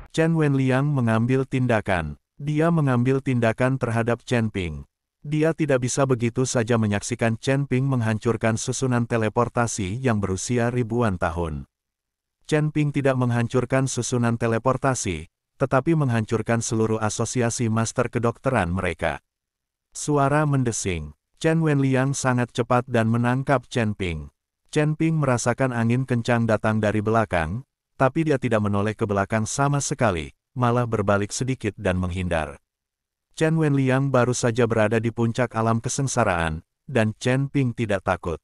Chen Wenliang mengambil tindakan. Dia mengambil tindakan terhadap Chen Ping. Dia tidak bisa begitu saja menyaksikan Chen Ping menghancurkan susunan teleportasi yang berusia ribuan tahun. Chen Ping tidak menghancurkan susunan teleportasi, tetapi menghancurkan seluruh asosiasi master kedokteran mereka. Suara mendesing. Chen Wenliang sangat cepat dan menangkap Chen Ping. Chen Ping merasakan angin kencang datang dari belakang, tapi dia tidak menoleh ke belakang sama sekali, malah berbalik sedikit dan menghindar. Chen Wenliang baru saja berada di puncak alam kesengsaraan, dan Chen Ping tidak takut.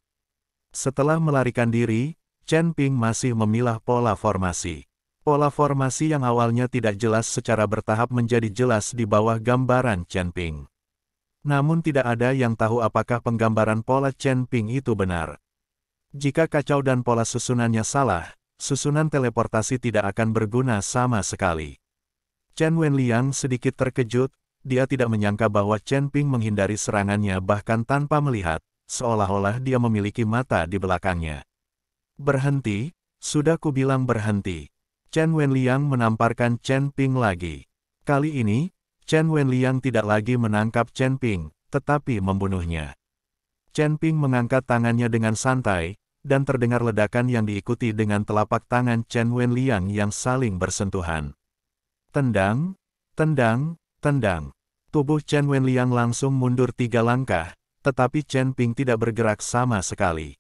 Setelah melarikan diri, Chen Ping masih memilah pola formasi. Pola formasi yang awalnya tidak jelas secara bertahap menjadi jelas di bawah gambaran Chen Ping. Namun tidak ada yang tahu apakah penggambaran pola Chen Ping itu benar. Jika kacau dan pola susunannya salah, susunan teleportasi tidak akan berguna sama sekali. Chen Wenliang sedikit terkejut, dia tidak menyangka bahwa Chen Ping menghindari serangannya bahkan tanpa melihat, seolah-olah dia memiliki mata di belakangnya. Berhenti, sudah kubilang berhenti. Chen Wenliang menamparkan Chen Ping lagi. Kali ini, Chen Wenliang tidak lagi menangkap Chen Ping, tetapi membunuhnya. Chen Ping mengangkat tangannya dengan santai, dan terdengar ledakan yang diikuti dengan telapak tangan Chen Wenliang yang saling bersentuhan. Tendang, tendang, tendang. Tubuh Chen Wenliang langsung mundur 3 langkah, tetapi Chen Ping tidak bergerak sama sekali.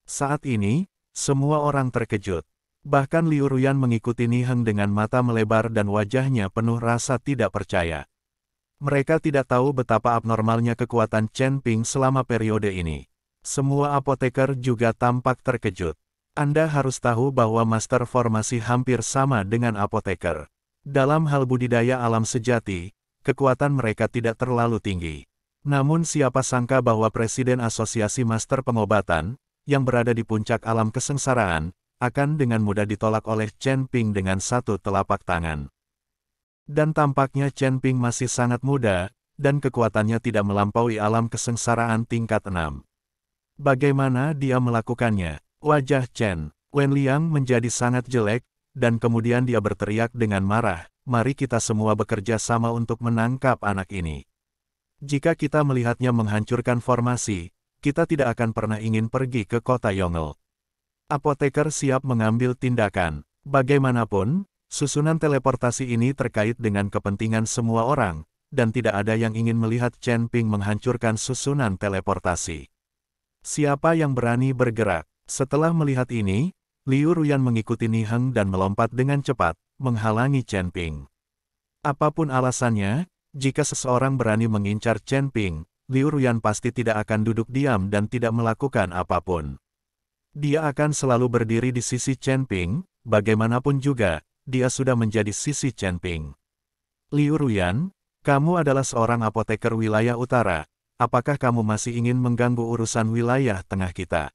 Saat ini, semua orang terkejut. Bahkan Liu Ruyan mengikuti Ni Heng dengan mata melebar dan wajahnya penuh rasa tidak percaya. Mereka tidak tahu betapa abnormalnya kekuatan Chen Ping selama periode ini. Semua apoteker juga tampak terkejut. Anda harus tahu bahwa master formasi hampir sama dengan apoteker. Dalam hal budidaya alam sejati, kekuatan mereka tidak terlalu tinggi. Namun siapa sangka bahwa Presiden Asosiasi Master Pengobatan, yang berada di puncak alam kesengsaraan, akan dengan mudah ditolak oleh Chen Ping dengan satu telapak tangan. Dan tampaknya Chen Ping masih sangat muda, dan kekuatannya tidak melampaui alam kesengsaraan tingkat 6. Bagaimana dia melakukannya? Wajah Chen Wenliang menjadi sangat jelek, dan kemudian dia berteriak dengan marah, "Mari kita semua bekerja sama untuk menangkap anak ini. Jika kita melihatnya menghancurkan formasi, kita tidak akan pernah ingin pergi ke kota Yongle." Apoteker siap mengambil tindakan. Bagaimanapun, susunan teleportasi ini terkait dengan kepentingan semua orang, dan tidak ada yang ingin melihat Chen Ping menghancurkan susunan teleportasi. Siapa yang berani bergerak? Setelah melihat ini, Liu Ruyan mengikuti Ni Heng dan melompat dengan cepat, menghalangi Chen Ping. Apapun alasannya, jika seseorang berani mengincar Chen Ping, Liu Ruyan pasti tidak akan duduk diam dan tidak melakukan apapun. Dia akan selalu berdiri di sisi Chen Ping, bagaimanapun juga, dia sudah menjadi sisi Chen Ping. Liu Ruyan, kamu adalah seorang apoteker wilayah utara, apakah kamu masih ingin mengganggu urusan wilayah tengah kita?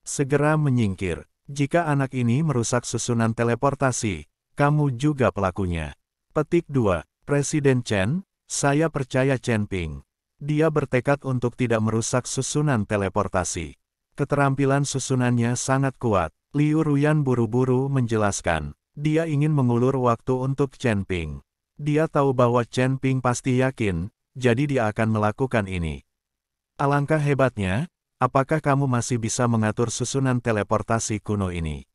Segera menyingkir. Jika anak ini merusak susunan teleportasi, kamu juga pelakunya. Petik 2. Presiden Chen, saya percaya Chen Ping. Dia bertekad untuk tidak merusak susunan teleportasi. Keterampilan susunannya sangat kuat. Liu Ruyan buru-buru menjelaskan. Dia ingin mengulur waktu untuk Chen Ping. Dia tahu bahwa Chen Ping pasti yakin, jadi dia akan melakukan ini. Alangkah hebatnya, apakah kamu masih bisa mengatur susunan teleportasi kuno ini?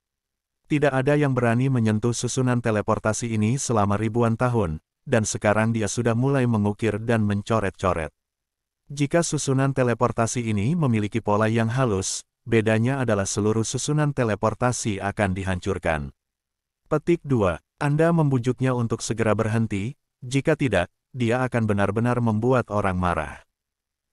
Tidak ada yang berani menyentuh susunan teleportasi ini selama ribuan tahun, dan sekarang dia sudah mulai mengukir dan mencoret-coret. Jika susunan teleportasi ini memiliki pola yang halus, bedanya adalah seluruh susunan teleportasi akan dihancurkan. Petik 2. Anda membujuknya untuk segera berhenti, jika tidak, dia akan benar-benar membuat orang marah.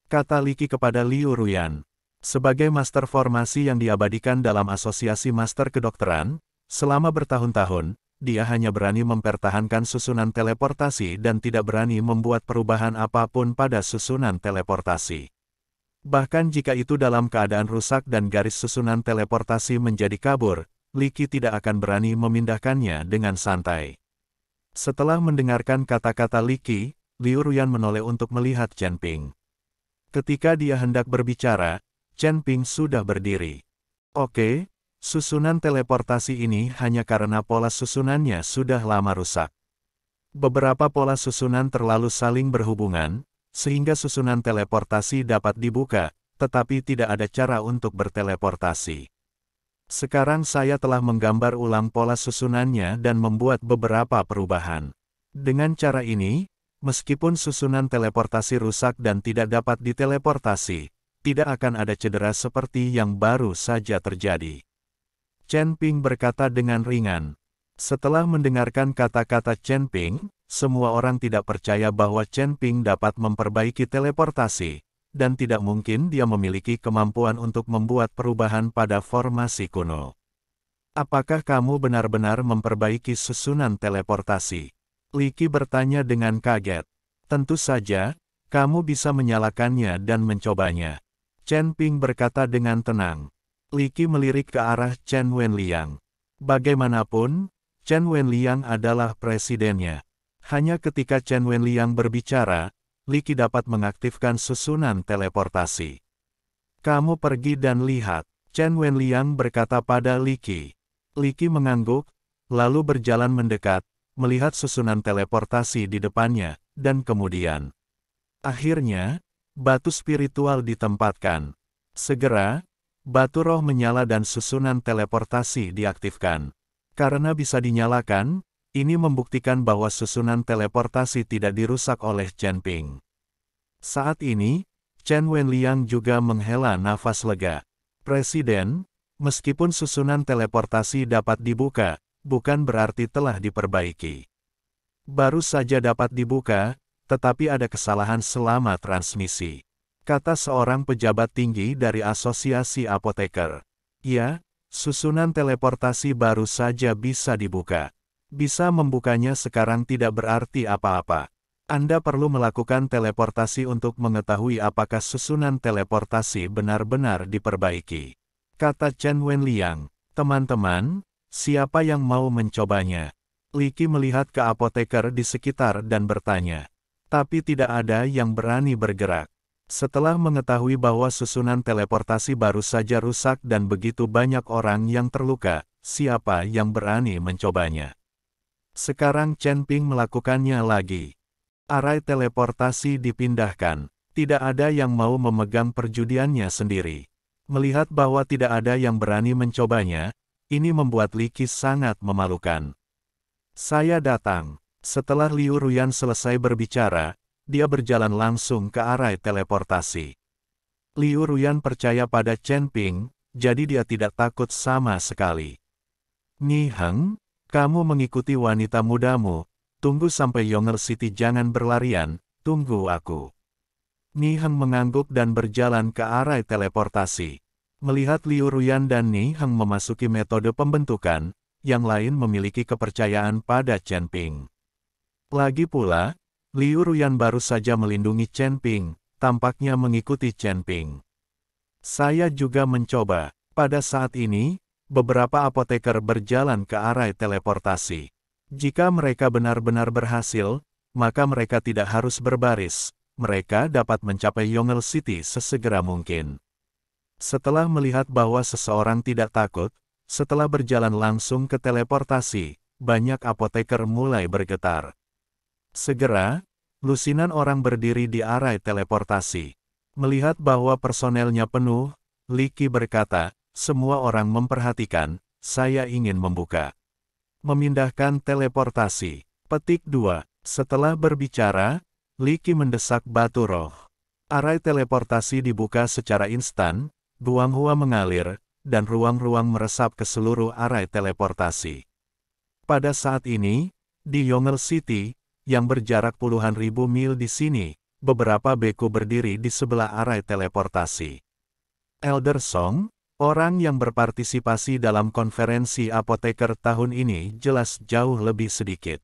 Kata Li Qi kepada Liu Ruyan. Sebagai master formasi yang diabadikan dalam asosiasi master kedokteran, selama bertahun-tahun, dia hanya berani mempertahankan susunan teleportasi dan tidak berani membuat perubahan apapun pada susunan teleportasi. Bahkan jika itu dalam keadaan rusak dan garis susunan teleportasi menjadi kabur, Li Qi tidak akan berani memindahkannya dengan santai. Setelah mendengarkan kata-kata Li Qi, Liu Ruyan menoleh untuk melihat Chen Ping. Ketika dia hendak berbicara, Chen Ping sudah berdiri. Oke, Susunan teleportasi ini hanya karena pola susunannya sudah lama rusak. Beberapa pola susunan terlalu saling berhubungan, sehingga susunan teleportasi dapat dibuka, tetapi tidak ada cara untuk berteleportasi. Sekarang saya telah menggambar ulang pola susunannya dan membuat beberapa perubahan. Dengan cara ini, meskipun susunan teleportasi rusak dan tidak dapat diteleportasi, tidak akan ada cedera seperti yang baru saja terjadi. Chen Ping berkata dengan ringan. Setelah mendengarkan kata-kata Chen Ping, semua orang tidak percaya bahwa Chen Ping dapat memperbaiki teleportasi, dan tidak mungkin dia memiliki kemampuan untuk membuat perubahan pada formasi kuno. Apakah kamu benar-benar memperbaiki susunan teleportasi? Li Qi bertanya dengan kaget. Tentu saja, kamu bisa menyalakannya dan mencobanya. Chen Ping berkata dengan tenang. Li Qi melirik ke arah Chen Wenliang. Bagaimanapun, Chen Wenliang adalah presidennya. Hanya ketika Chen Wenliang berbicara, Li Qi dapat mengaktifkan susunan teleportasi. Kamu pergi dan lihat, Chen Wenliang berkata pada Li Qi. Li Qi mengangguk, lalu berjalan mendekat, melihat susunan teleportasi di depannya, dan kemudian. Akhirnya, batu spiritual ditempatkan. Segera, batu roh menyala dan susunan teleportasi diaktifkan. Karena bisa dinyalakan, ini membuktikan bahwa susunan teleportasi tidak dirusak oleh Chen Ping. Saat ini, Chen Wenliang juga menghela nafas lega. Presiden, meskipun susunan teleportasi dapat dibuka, bukan berarti telah diperbaiki. Baru saja dapat dibuka, tetapi ada kesalahan selama transmisi. Kata seorang pejabat tinggi dari Asosiasi Apoteker. Ya, susunan teleportasi baru saja bisa dibuka. Bisa membukanya sekarang tidak berarti apa-apa. Anda perlu melakukan teleportasi untuk mengetahui apakah susunan teleportasi benar-benar diperbaiki. Kata Chen Wenliang. Teman-teman, siapa yang mau mencobanya? Li Qi melihat ke apoteker di sekitar dan bertanya. Tapi tidak ada yang berani bergerak. Setelah mengetahui bahwa susunan teleportasi baru saja rusak dan begitu banyak orang yang terluka, siapa yang berani mencobanya? Sekarang Chen Ping melakukannya lagi. Arai teleportasi dipindahkan. Tidak ada yang mau memegang perjudiannya sendiri. Melihat bahwa tidak ada yang berani mencobanya, ini membuat Li Qi sangat memalukan. Saya datang. Setelah Liu Ruyan selesai berbicara, dia berjalan langsung ke arai teleportasi. Liu Ruyan percaya pada Chen Ping, jadi dia tidak takut sama sekali. Ni Heng, kamu mengikuti wanita mudamu, tunggu sampai Yong'er City, jangan berlarian, tunggu aku. Ni Heng mengangguk dan berjalan ke arai teleportasi. Melihat Liu Ruyan dan Ni Heng memasuki metode pembentukan, yang lain memiliki kepercayaan pada Chen Ping. Lagi pula, Liu Ruyan baru saja melindungi Chen Ping, tampaknya mengikuti Chen Ping. Saya juga mencoba. Pada saat ini, beberapa apoteker berjalan ke arai teleportasi. Jika mereka benar-benar berhasil, maka mereka tidak harus berbaris. Mereka dapat mencapai Yong'er City sesegera mungkin. Setelah melihat bahwa seseorang tidak takut, setelah berjalan langsung ke teleportasi, banyak apoteker mulai bergetar. Segera, lusinan orang berdiri di arai teleportasi. Melihat bahwa personelnya penuh, Li Qi berkata, semua orang memperhatikan, saya ingin membuka. Memindahkan teleportasi. Petik 2. Setelah berbicara, Li Qi mendesak batu roh. Arai teleportasi dibuka secara instan, Guanghua mengalir, dan ruang-ruang meresap ke seluruh arai teleportasi. Pada saat ini, di Yong'er City, yang berjarak puluhan ribu mil di sini, beberapa beku berdiri di sebelah arai teleportasi. Elder Song, orang yang berpartisipasi dalam konferensi apoteker tahun ini jelas jauh lebih sedikit.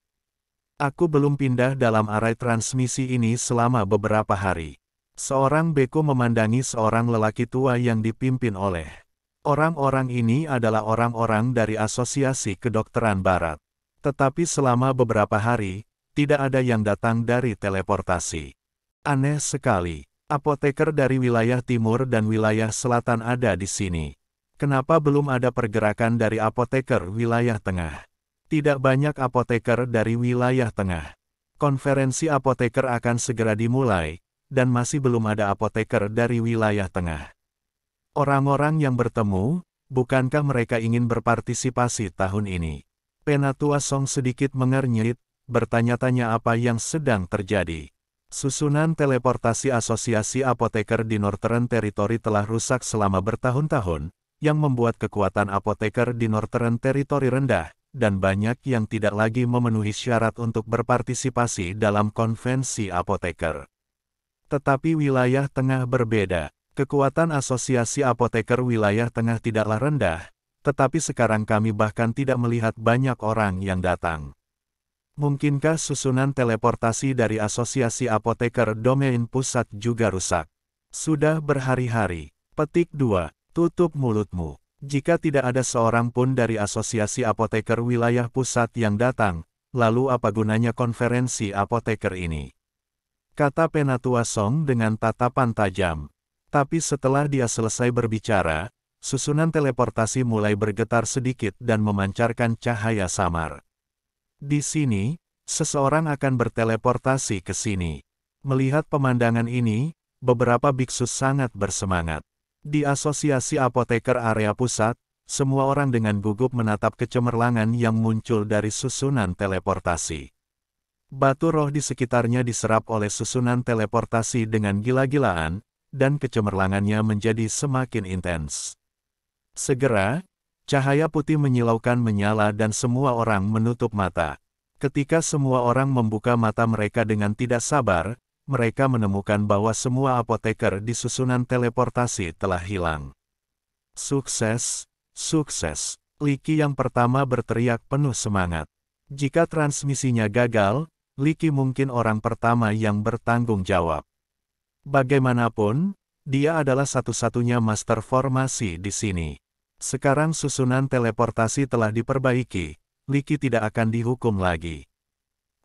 Aku belum pindah dalam arai transmisi ini selama beberapa hari. Seorang beku memandangi seorang lelaki tua yang dipimpin oleh. Orang-orang ini adalah orang-orang dari Asosiasi Kedokteran Barat. Tetapi selama beberapa hari, tidak ada yang datang dari teleportasi. Aneh sekali, apoteker dari wilayah timur dan wilayah selatan ada di sini. Kenapa belum ada pergerakan dari apoteker wilayah tengah? Tidak banyak apoteker dari wilayah tengah. Konferensi apoteker akan segera dimulai, dan masih belum ada apoteker dari wilayah tengah. Orang-orang yang bertemu, bukankah mereka ingin berpartisipasi tahun ini? Penatua Song sedikit mengernyit, bertanya-tanya apa yang sedang terjadi. Susunan teleportasi Asosiasi Apoteker di Northern Territory telah rusak selama bertahun-tahun, yang membuat kekuatan apoteker di Northern Territory rendah, dan banyak yang tidak lagi memenuhi syarat untuk berpartisipasi dalam konvensi apoteker. Tetapi wilayah tengah berbeda. Kekuatan Asosiasi Apoteker wilayah tengah tidaklah rendah, tetapi sekarang kami bahkan tidak melihat banyak orang yang datang. Mungkinkah susunan teleportasi dari Asosiasi Apoteker domain pusat juga rusak? Sudah berhari-hari. Petik 2. Tutup mulutmu. Jika tidak ada seorang pun dari Asosiasi Apoteker wilayah pusat yang datang, lalu apa gunanya konferensi apoteker ini? Kata Penatua Song dengan tatapan tajam. Tapi setelah dia selesai berbicara, susunan teleportasi mulai bergetar sedikit dan memancarkan cahaya samar. Di sini, seseorang akan berteleportasi ke sini. Melihat pemandangan ini, beberapa biksu sangat bersemangat. Di Asosiasi Apoteker area pusat, semua orang dengan gugup menatap kecemerlangan yang muncul dari susunan teleportasi. Batu roh di sekitarnya diserap oleh susunan teleportasi dengan gila-gilaan, dan kecemerlangannya menjadi semakin intens. Segera, cahaya putih menyilaukan menyala dan semua orang menutup mata. Ketika semua orang membuka mata mereka dengan tidak sabar, mereka menemukan bahwa semua apoteker di susunan teleportasi telah hilang. Sukses, sukses. Li Qi yang pertama berteriak penuh semangat. Jika transmisinya gagal, Li Qi mungkin orang pertama yang bertanggung jawab. Bagaimanapun, dia adalah satu-satunya master formasi di sini. Sekarang susunan teleportasi telah diperbaiki, Li Qi tidak akan dihukum lagi.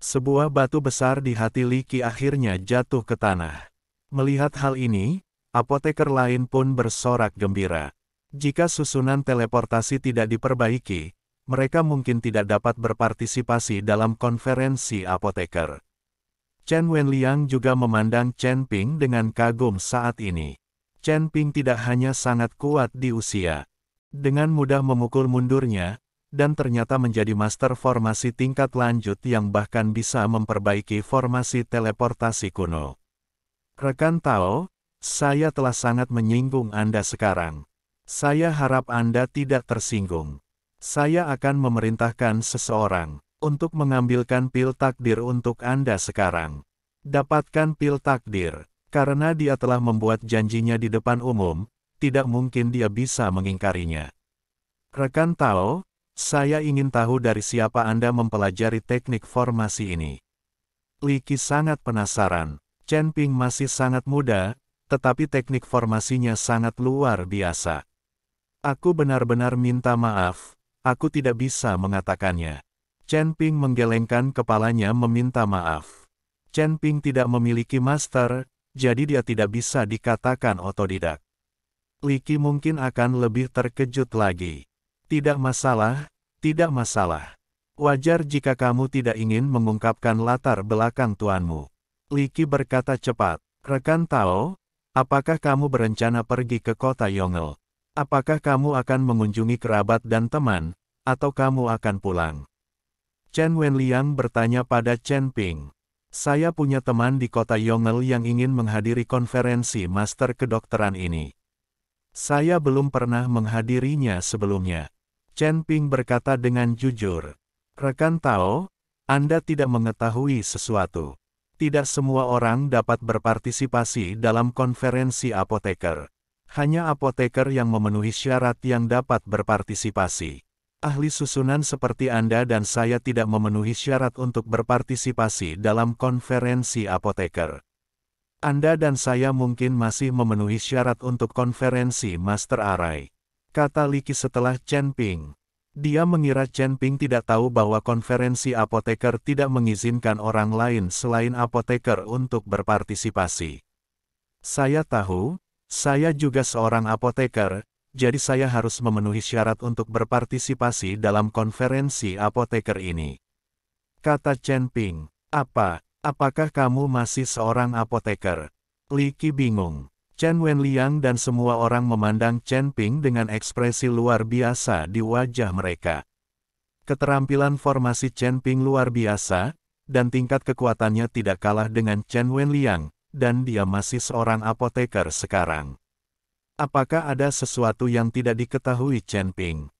Sebuah batu besar di hati Li Qi akhirnya jatuh ke tanah. Melihat hal ini, apoteker lain pun bersorak gembira. Jika susunan teleportasi tidak diperbaiki, mereka mungkin tidak dapat berpartisipasi dalam konferensi apoteker. Chen Wenliang juga memandang Chen Ping dengan kagum saat ini. Chen Ping tidak hanya sangat kuat di usia, dengan mudah memukul mundurnya, dan ternyata menjadi master formasi tingkat lanjut yang bahkan bisa memperbaiki formasi teleportasi kuno. Rekan Tao, saya telah sangat menyinggung Anda sekarang. Saya harap Anda tidak tersinggung. Saya akan memerintahkan seseorang untuk mengambilkan pil takdir untuk Anda sekarang. Dapatkan pil takdir, karena dia telah membuat janjinya di depan umum, tidak mungkin dia bisa mengingkarinya. Rekan Tao, saya ingin tahu dari siapa Anda mempelajari teknik formasi ini. Li Qi sangat penasaran. Chen Ping masih sangat muda, tetapi teknik formasinya sangat luar biasa. Aku benar-benar minta maaf, aku tidak bisa mengatakannya. Chen Ping menggelengkan kepalanya meminta maaf. Chen Ping tidak memiliki master, jadi dia tidak bisa dikatakan otodidak. Li Qi mungkin akan lebih terkejut lagi. Tidak masalah, tidak masalah. Wajar jika kamu tidak ingin mengungkapkan latar belakang tuanmu. Li Qi berkata cepat. Rekan Tao, apakah kamu berencana pergi ke kota Yongle? Apakah kamu akan mengunjungi kerabat dan teman, atau kamu akan pulang? Chen Wenliang bertanya pada Chen Ping. Saya punya teman di kota Yongle yang ingin menghadiri konferensi master kedokteran ini. Saya belum pernah menghadirinya sebelumnya. Chen Ping berkata dengan jujur. Rekan Tao, Anda tidak mengetahui sesuatu. Tidak semua orang dapat berpartisipasi dalam konferensi apoteker. Hanya apoteker yang memenuhi syarat yang dapat berpartisipasi. Ahli susunan seperti Anda dan saya tidak memenuhi syarat untuk berpartisipasi dalam konferensi apoteker. Anda dan saya mungkin masih memenuhi syarat untuk konferensi Master Arai, kata Li Qi setelah Chen Ping. Dia mengira Chen Ping tidak tahu bahwa konferensi apoteker tidak mengizinkan orang lain selain apoteker untuk berpartisipasi. Saya tahu, saya juga seorang apoteker, jadi saya harus memenuhi syarat untuk berpartisipasi dalam konferensi apoteker ini. Kata Chen Ping. Apakah kamu masih seorang apoteker? Li Qi bingung. Chen Wenliang dan semua orang memandang Chen Ping dengan ekspresi luar biasa di wajah mereka. Keterampilan formasi Chen Ping luar biasa, dan tingkat kekuatannya tidak kalah dengan Chen Wenliang, dan dia masih seorang apoteker sekarang. Apakah ada sesuatu yang tidak diketahui Chen Ping?